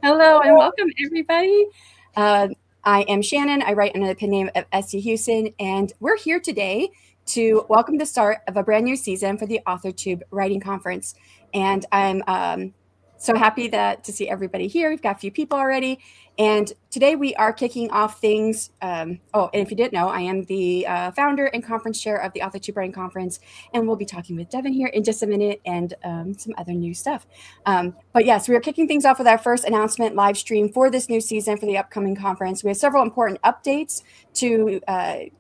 Hello and welcome, everybody. I am Shannon. I write under the pen name of SC Huston, and we're here today to welcome the start of a brand new season for the Authortube Writing Conference. And I'm so happy to see everybody here. We've got a few people already. And today we are kicking off things. And if you didn't know, I am the founder and conference chair of the Authortube Writing Conference. And we'll be talking with Devin here in just a minute and some other new stuff. But yes, we are kicking things off with our first announcement live stream for this new season for the upcoming conference. We have several important updates to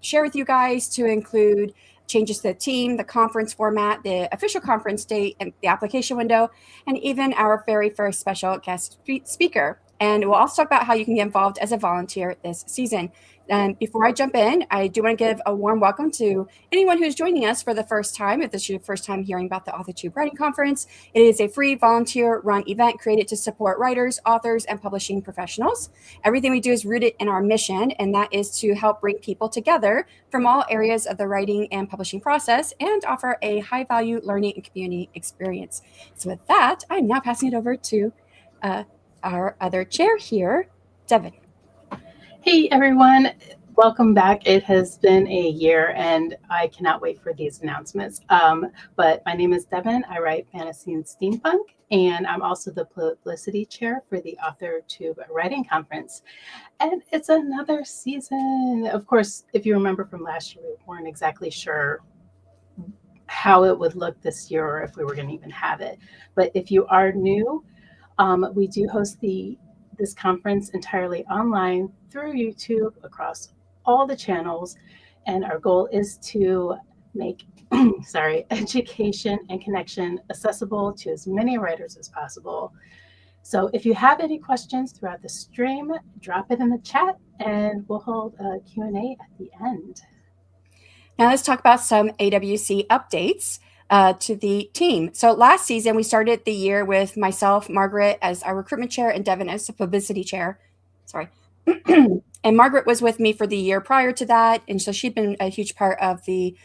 share with you guys, to include changes to the team, the conference format, the official conference date, and the application window, and even our very first special guest speaker. And we'll also talk about how you can get involved as a volunteer this season. And before I jump in, I do want to give a warm welcome to anyone who's joining us for the first time. If this is your first time hearing about the Authortube Writing Conference, it is a free volunteer-run event created to support writers, authors, and publishing professionals. Everything we do is rooted in our mission, and that is to help bring people together from all areas of the writing and publishing process and offer a high-value learning and community experience. So with that, I'm now passing it over to our other chair here, Devin. Hey everyone, welcome back. It has been a year and I cannot wait for these announcements. But my name is Devin. I write fantasy and steampunk, and I'm also the publicity chair for the Authortube Writing Conference. And it's another season. Of course, if you remember from last year, we weren't exactly sure how it would look this year or if we were going to even have it. But if you are new, we do host this conference entirely online through YouTube across all the channels. And our goal is to make education and connection accessible to as many writers as possible. So if you have any questions throughout the stream, drop it in the chat and we'll hold a Q&A at the end. Now let's talk about some AWC updates to the team. So last season, we started the year with myself, Margaret, as our recruitment chair, and Devin as the publicity chair. Sorry. And Margaret was with me for the year prior to that, and so she'd been a huge part of the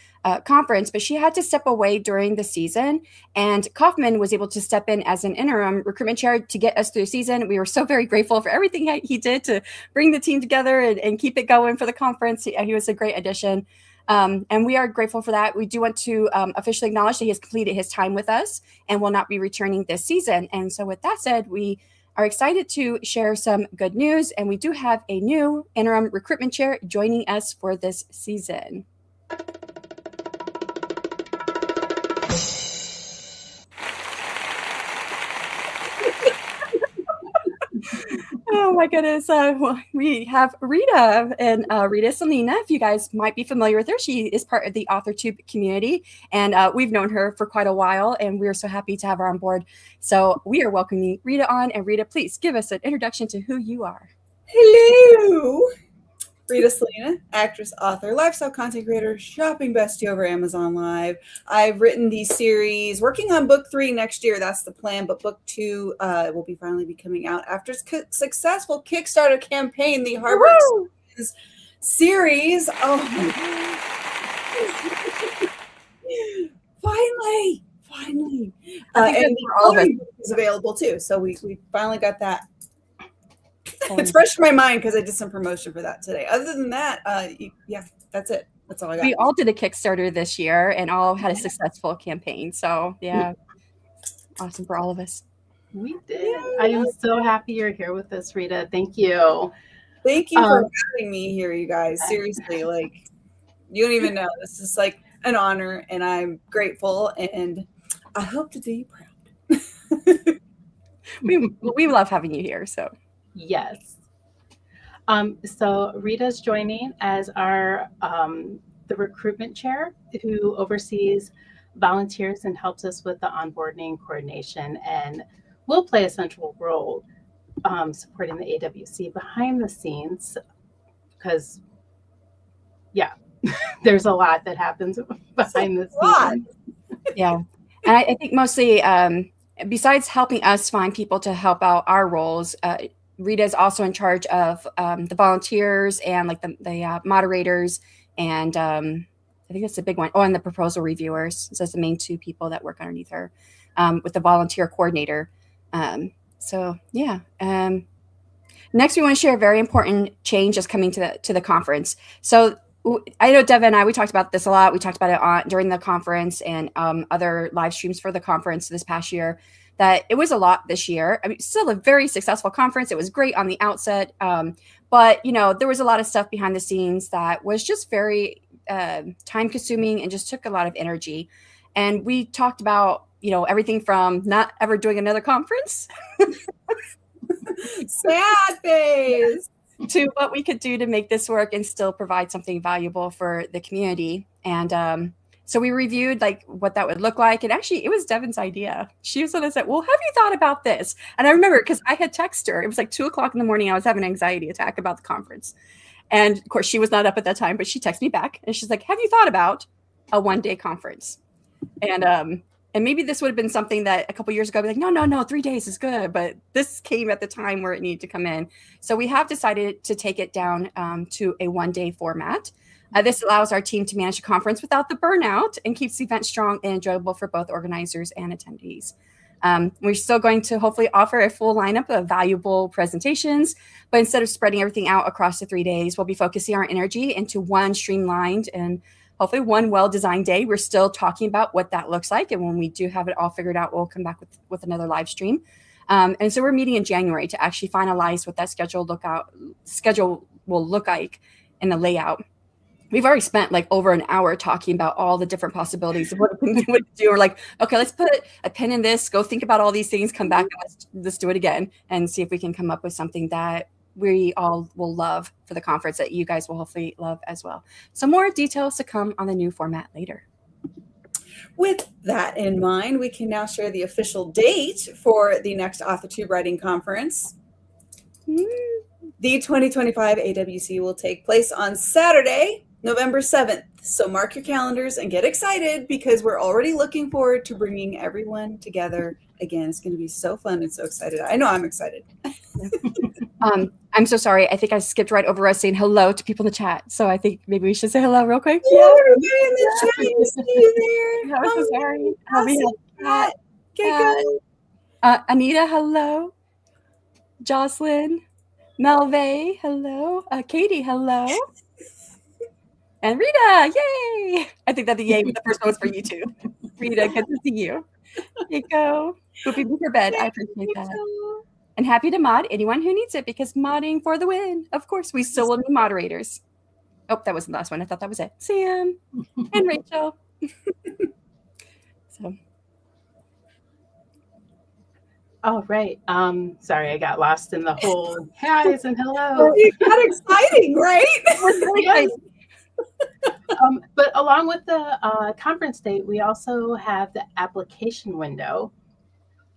conference, but she had to step away during the season, and Kaufman was able to step in as an interim recruitment chair to get us through the season. We were so very grateful for everything he did to bring the team together and keep it going for the conference. He was a great addition. And we are grateful for that. We do want to officially acknowledge that he has completed his time with us and will not be returning this season. And so with that said, we are excited to share some good news. And we do have a new interim recruitment chair joining us for this season. Oh my goodness. We have Rita, and Rita Selena, if you guys might be familiar with her, she is part of the Authortube community, and we've known her for quite a while, and we're so happy to have her on board. So we are welcoming Rita on, and Rita, please give us an introduction to who you are. Hello. Rita Selena, actress, author, lifestyle content creator, shopping bestie over Amazon Live. I've written these series, working on book 3 next year. That's the plan. But book 2 will finally be coming out after successful Kickstarter campaign, the Harbor series. Oh my finally. And all of it is available too. So we finally got that. It's fresh in my mind because I did some promotion for that today. Other than that, yeah, that's it. That's all I got. We all did a Kickstarter this year and all had a successful campaign. So yeah, awesome for all of us. We did. Yeah. I am so happy you're here with us, Rita. Thank you. Thank you for having me here, you guys. Seriously, like, you don't even know. This is like an honor, and I'm grateful, and I hope to do you proud. we love having you here. So. Yes. So Rita's joining as our the recruitment chair who oversees volunteers and helps us with the onboarding coordination, and will play a central role supporting the AWC behind the scenes because, yeah, there's a lot that happens behind the scenes. Yeah, and I think mostly besides helping us find people to help out our roles, Rita is also in charge of the volunteers and like the moderators, and I think that's the big one. Oh, and the proposal reviewers. So that's the main 2 people that work underneath her with the volunteer coordinator. So yeah. Next, we want to share a very important change that's coming to the conference. So I know Devin and I, we talked about this a lot. We talked about it during the conference and other live streams for the conference this past year, that it was a lot this year. I mean, still a very successful conference. It was great on the outset. But, there was a lot of stuff behind the scenes that was just very time consuming and just took a lot of energy. And we talked about, everything from not ever doing another conference sad face to what we could do to make this work and still provide something valuable for the community. And so we reviewed like what that would look like. And actually it was Devin's idea. She was the one that said, well, have you thought about this? And I remember because I had texted her. It was like 2:00 in the morning. I was having an anxiety attack about the conference. And of course she was not up at that time, but she texted me back and she's like, have you thought about a one-day conference? And maybe this would have been something that a couple years ago, I'd be like, no, 3 days is good. But this came at the time where it needed to come in. So we have decided to take it down to a one-day format. This allows our team to manage a conference without the burnout and keeps the event strong and enjoyable for both organizers and attendees. We're still going to hopefully offer a full lineup of valuable presentations, but instead of spreading everything out across the 3 days, we'll be focusing our energy into one streamlined and hopefully one well-designed day. We're still talking about what that looks like. And when we do have it all figured out, we'll come back with another live stream. And so we're meeting in January to actually finalize what that schedule will look like in the layout. We've already spent like over an hour talking about all the different possibilities of what we would do. We're like, okay, let's put a pin in this, go think about all these things, come back and let's do it again and see if we can come up with something that we all will love for the conference that you guys will hopefully love as well. So more details to come on the new format later. With that in mind, we can now share the official date for the next Authortube Writing Conference. The 2025 AWC will take place on Saturday, November 7th. So mark your calendars and get excited because we're already looking forward to bringing everyone together again. It's going to be so fun and so excited. I know I'm excited. I'm so sorry. I think I skipped right over us saying hello to people in the chat. So I think maybe we should say hello real quick. Yeah, everybody in the chat. I see you there. I'm so sorry. Awesome. Go. Anita, hello. Jocelyn. Melve, hello. Katie, hello. And Rita, yay. I think that the yay was the first one was for you too. Rita, good to see you. Keiko, whoopie boo for bed. I appreciate that. And happy to mod anyone who needs it because modding for the win. Of course, we still will need moderators. Oh, that wasn't the last one. I thought that was it. Sam and Rachel. So. All right. Sorry, I got lost in the whole hi's and hello. It got exciting, right? Yes. But along with the conference date, we also have the application window.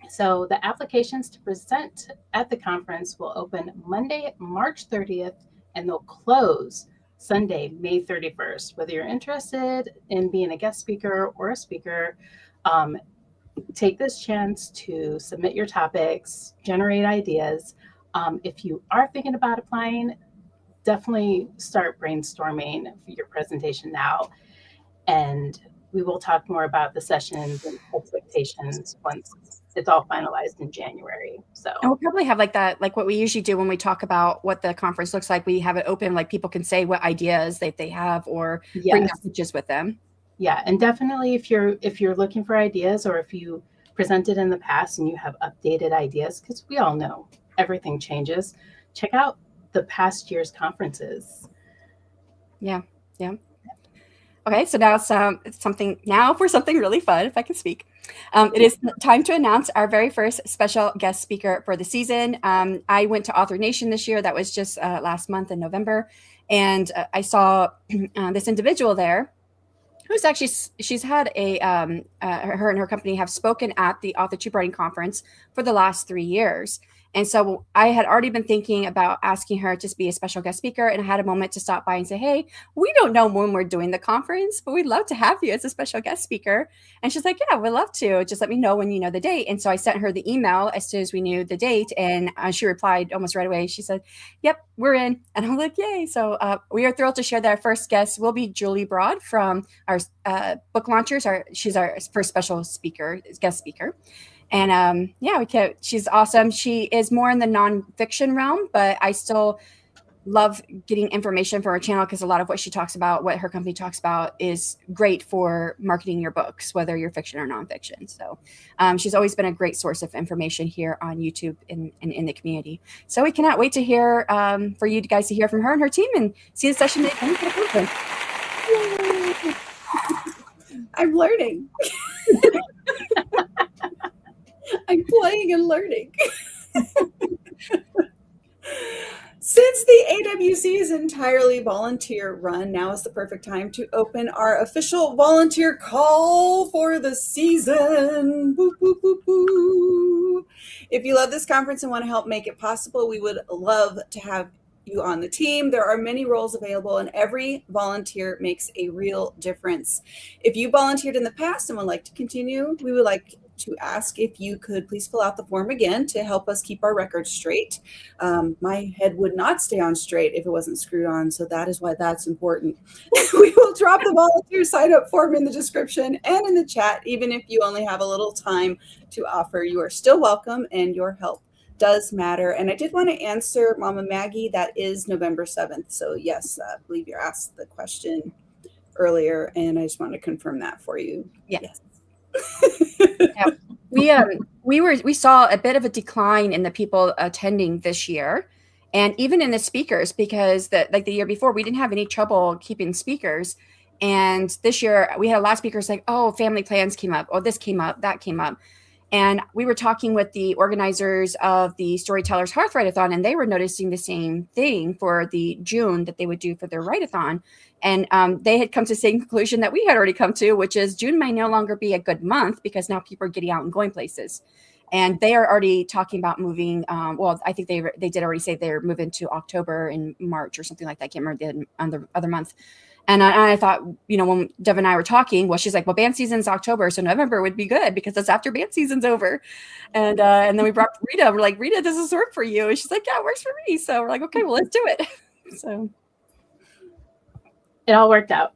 So the applications to present at the conference will open Monday, March 30th, and they'll close Sunday, May 31st. Whether you're interested in being a guest speaker or a speaker, take this chance to submit your topics, generate ideas. If you are thinking about applying, definitely start brainstorming for your presentation now. And we will talk more about the sessions and expectations once it's all finalized in January. So and we'll probably have like that, like what we usually do when we talk about what the conference looks like. We have it open, like people can say what ideas that they have or bring messages with them. Yeah, and definitely if you're looking for ideas or if you presented in the past and you have updated ideas, because we all know everything changes, check out the past year's conferences. Yeah. Okay, so now it's something really fun, if I can speak. It is time to announce our very first special guest speaker for the season. I went to Author Nation this year. That was just last month in November. And I saw this individual there who's actually, she's had her and her company have spoken at the Authortube Writing Conference for the last 3 years. And so I had already been thinking about asking her to be a special guest speaker, and I had a moment to stop by and say, hey, we don't know when we're doing the conference, but we'd love to have you as a special guest speaker. And she's like, yeah, we'd love to. Just let me know when you know the date. And so I sent her the email as soon as we knew the date, and she replied almost right away. She said, yep, we're in. And I'm like, yay. So we are thrilled to share that our first guest will be Julie Broad from our book launchers. She's our first special guest speaker. And she's awesome. She is more in the nonfiction realm, but I still love getting information from her channel because a lot of what she talks about, what her company talks about, is great for marketing your books, whether you're fiction or nonfiction. So she's always been a great source of information here on YouTube and in the community. So we cannot wait to hear for you guys to hear from her and her team and see the session they come to the conference. I'm learning. I'm playing and learning. Since the AWC is entirely volunteer run, now is the perfect time to open our official volunteer call for the season. Boo, boo, boo, boo. If you love this conference and want to help make it possible, we would love to have you on the team. There are many roles available, and every volunteer makes a real difference. If you volunteered in the past and would like to continue, we would like to ask if you could please fill out the form again to help us keep our records straight. My head would not stay on straight if it wasn't screwed on, so that is why that's important. We will drop the volunteer sign-up form in the description and in the chat. Even if you only have a little time to offer, you are still welcome, and your help does matter. And I did want to answer Mama Maggie, that is November 7th. So yes, I believe you asked the question earlier, and I just want to confirm that for you. Yeah. Yes. Yeah. We saw a bit of a decline in the people attending this year, and even in the speakers, because like the year before we didn't have any trouble keeping speakers, and this year we had a lot of speakers like, oh, family plans came up, oh, this came up, that came up. And we were talking with the organizers of the Storytellers Hearth Write-a-thon, and they were noticing the same thing for the June that they would do for their write-a-thon. And they had come to the same conclusion that we had already come to, which is June may no longer be a good month because now people are getting out and going places. And they are already talking about moving. Well, I think they did already say they're moving to October and March or something like that. I can't remember the other month. And I thought, when Dev and I were talking, well, she's like, well, band season's October, so November would be good because it's after band season's over. And then we brought Rita. We're like, Rita, does this work for you? And she's like, yeah, it works for me. So we're like, okay, well, let's do it. So it all worked out.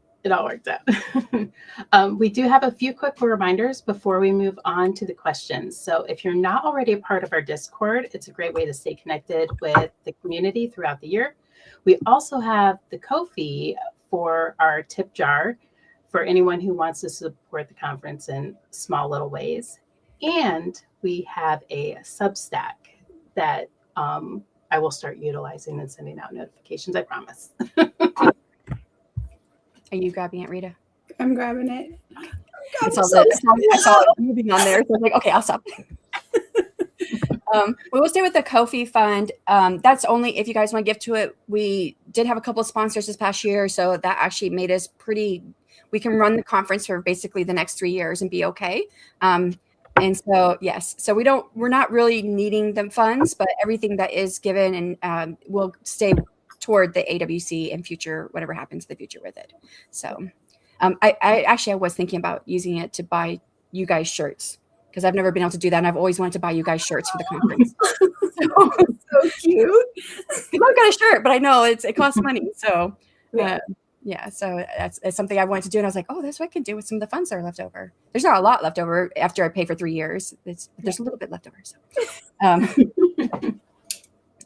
We do have a few quick reminders before we move on to the questions. So if you're not already a part of our Discord, it's a great way to stay connected with the community throughout the year. We also have the Ko-fi for our tip jar for anyone who wants to support the conference in small little ways. And we have a Substack that I will start utilizing and sending out notifications, I promise. Are you grabbing it, Rita? I'm grabbing it. I saw it moving on there. So I was like, okay, I'll stop. We will stay with the Ko-fi fund. That's only if you guys want to give to it. We did have a couple of sponsors this past year, so that actually made us we can run the conference for basically the next 3 years and be okay. And so, yes, so we're not really needing the funds, but everything that is given and will stay toward the AWC and future, whatever happens in the future with it. So I was thinking about using it to buy you guys shirts, because I've never been able to do that, and I've always wanted to buy you guys shirts for the conference. So cute. I've got a shirt, but I know it costs money. So so that's something I wanted to do, and I was like, oh, that's what I could do with some of the funds that are left over. There's not a lot left over after I pay for 3 years. There's a little bit left over. So.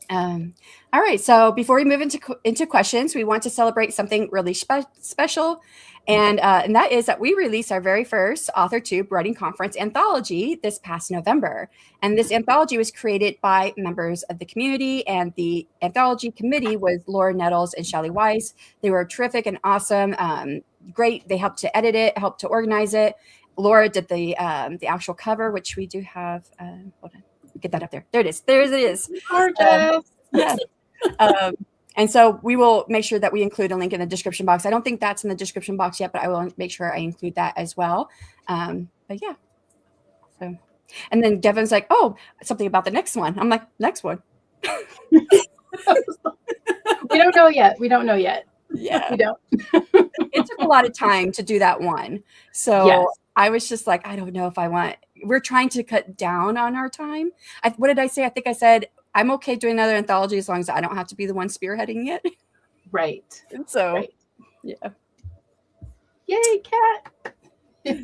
All right. So before we move into questions, we want to celebrate something really special. And that is that we released our very first Authortube Writing Conference anthology this past November. And this anthology was created by members of the community, and the anthology committee was Laura Nettles and Shelly Weiss. They were terrific and awesome. Great. They helped to edit it, helped to organize it. Laura did the actual cover, which we do have. Hold on. Get that up there. There it is. There it is. Gorgeous. Yes. And so we will make sure that we include a link in the description box. I don't think that's in the description box yet, but I will make sure I include that as well. But yeah. So, and then Devin's like, oh, something about the next one. I'm like, next one. We don't know yet. Yeah. We don't. It took a lot of time to do that one. So yes. I was just like, I don't know if I want. We're trying to cut down on our time. What did I say? I think I said, I'm okay doing another anthology as long as I don't have to be the one spearheading it. Right. And so, right. Yeah. Yay, Kat.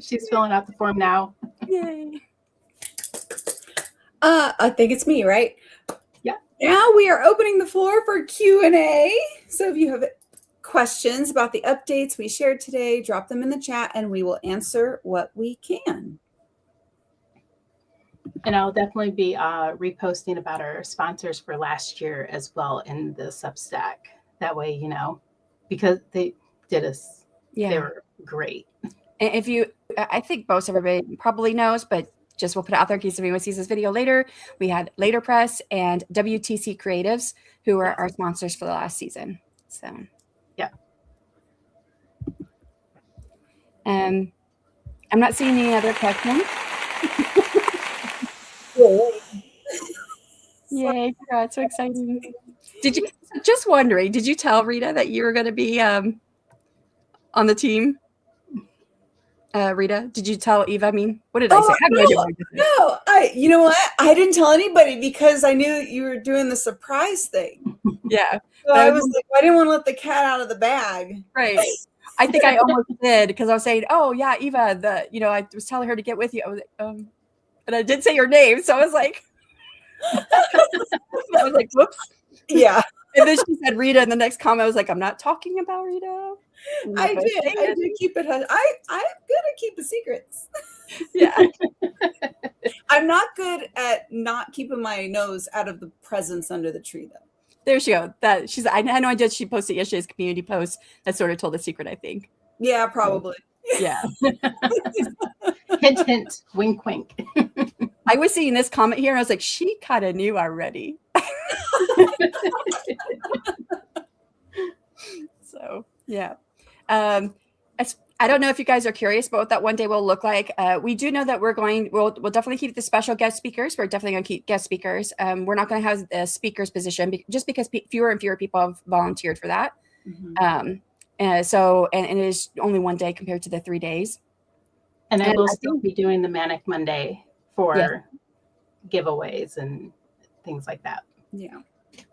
She's filling out the form now. Yay. I think it's me, right? Yeah. Now we are opening the floor for Q&A. So if you have questions about the updates we shared today, drop them in the chat and we will answer what we can. And I'll definitely be reposting about our sponsors for last year as well in the Substack. That way, because they did us, they were great. And if you, I think most everybody probably knows, but just we'll put it out there in case anyone sees this video later. We had Later Press and WTC Creatives, who were our sponsors for the last season. So, yeah. I'm not seeing any other questions. Yay, congrats, so exciting. Just wondering, did you tell Rita that you were going to be on the team? Rita, did you tell Eva? I mean, what did I say? I have no idea what I just said. No, you know what? I didn't tell anybody because I knew you were doing the surprise thing. Yeah. So I was like, I didn't want to let the cat out of the bag. Right. I think I almost did because I was saying, oh yeah, Eva, I was telling her to get with you. I was like, and I did say your name, so I was like, whoops. Yeah. And then she said Rita, and the next comment I was like, I'm not talking about Rita. I did keep it. I'm good at keeping secrets. Yeah. I'm not good at not keeping my nose out of the presents under the tree, though. There she goes. I know I did. She posted yesterday's community post that sort of told the secret, I think. Yeah, probably. Yeah. Hint, hint, wink, wink. I was seeing this comment here, and I was like, she kind of knew already. So, yeah. I don't know if you guys are curious about what that one day will look like. We do know that we'll definitely keep the special guest speakers. We're definitely going to keep guest speakers. We're not going to have a speaker's position just because fewer and fewer people have volunteered for that. Mm-hmm. And it is only one day compared to the 3 days. And I will still be doing the Manic Monday for giveaways and things like that. Yeah.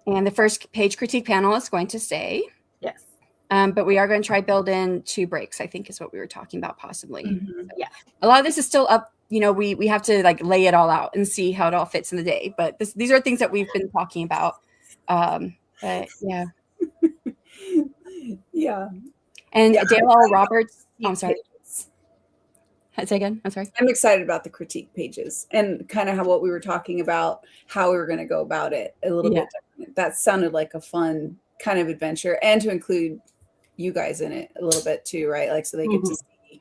And the first page critique panel is going to stay. Yes. But we are going to try build in 2 breaks, I think is what we were talking about possibly. Mm-hmm. So, yeah. A lot of this is still up. We have to lay it all out and see how it all fits in the day. But these are things that we've been talking about. But yeah. Yeah. And Dale L. Roberts. I'm sorry. Say again. I'm sorry. I'm excited about the critique pages and kind of what we were talking about, how we were going to go about it a little bit different. That sounded like a fun kind of adventure, and to include you guys in it a little bit too, right? So they get to see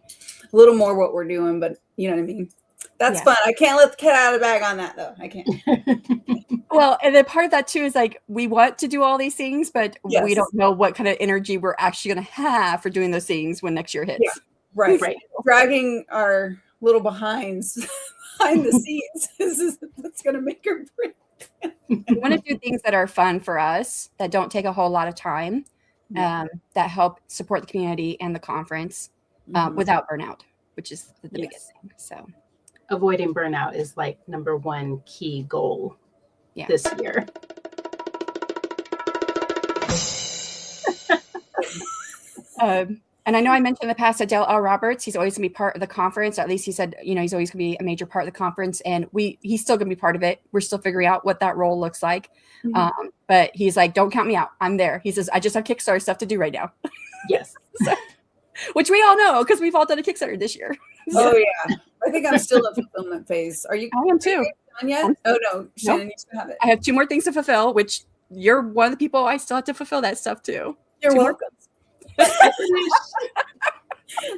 a little more what we're doing, but you know what I mean? That's fun. I can't let the cat out of the bag on that though. I can't. Well, and then part of that too is we want to do all these things, but we don't know what kind of energy we're actually going to have for doing those things when next year hits. Yeah. Right. Dragging our little behind the scenes that's going to make her break. We want to do things that are fun for us, that don't take a whole lot of time, that help support the community and the conference without burnout, which is the biggest thing. So avoiding burnout is number one key goal this year. And I know I mentioned in the past that Dale L. Roberts, he's always going to be part of the conference. Or at least he said, he's always going to be a major part of the conference. And he's still going to be part of it. We're still figuring out what that role looks like. Mm-hmm. But he's like, don't count me out. I'm there. He says, I just have Kickstarter stuff to do right now. Yes. Which we all know because we've all done a Kickstarter this year. Oh, yeah. I think I'm still in fulfillment phase. Are you? I am too. Done yet? Oh, no. Shannon, you still have it. I have 2 more things to fulfill, which you're one of the people I still have to fulfill that stuff too. You're welcome. Oh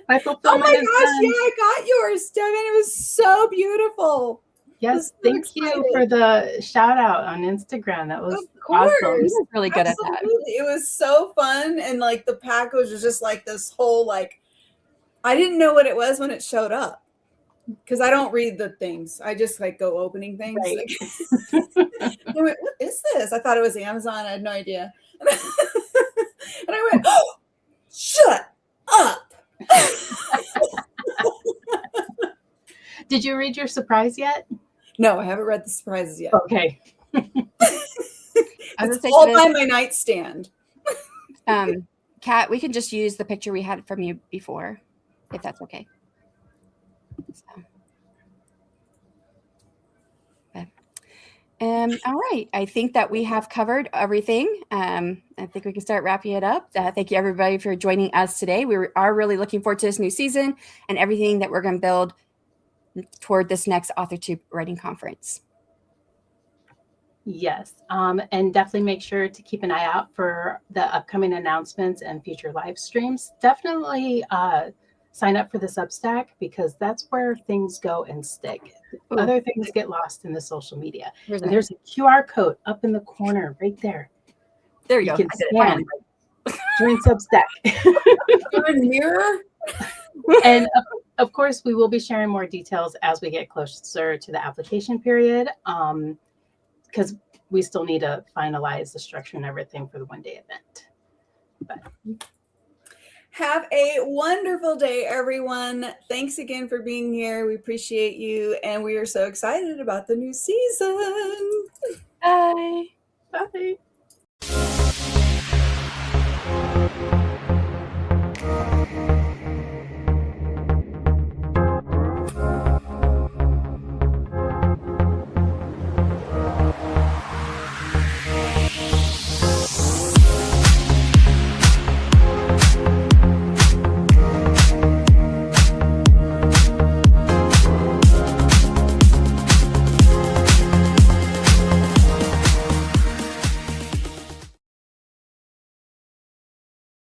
my gosh, I got yours, Devin. It was so beautiful. Yes, thank you for the shout out on Instagram. That was awesome. He was really good at that. It was so fun, and the package was just this whole I didn't know what it was when it showed up because I don't read the things. I just go opening things. Right. I went, what is this? I thought it was Amazon. I had no idea. And I went, oh, shut up. Did you read your surprise yet? No, I haven't read the surprises yet. Okay. It's all by my nightstand. Kat, we can just use the picture we had from you before, if that's okay. So. All right. I think that we have covered everything. I think we can start wrapping it up. Thank you, everybody, for joining us today. We are really looking forward to this new season and everything that we're going to build toward this next Authortube Writing Conference. Yes, and definitely make sure to keep an eye out for the upcoming announcements and future live streams. Definitely sign up for the Substack, because that's where things go and stick. Ooh. Other things get lost in the social media. Where's And there's a QR code up in the corner right there. There you go. Can scan. Join Substack. Mirror. And of course, we will be sharing more details as we get closer to the application period, because we still need to finalize the structure and everything for the one-day event. But have a wonderful day, everyone. Thanks again for being here. We appreciate you, and we are so excited about the new season. Bye. bye.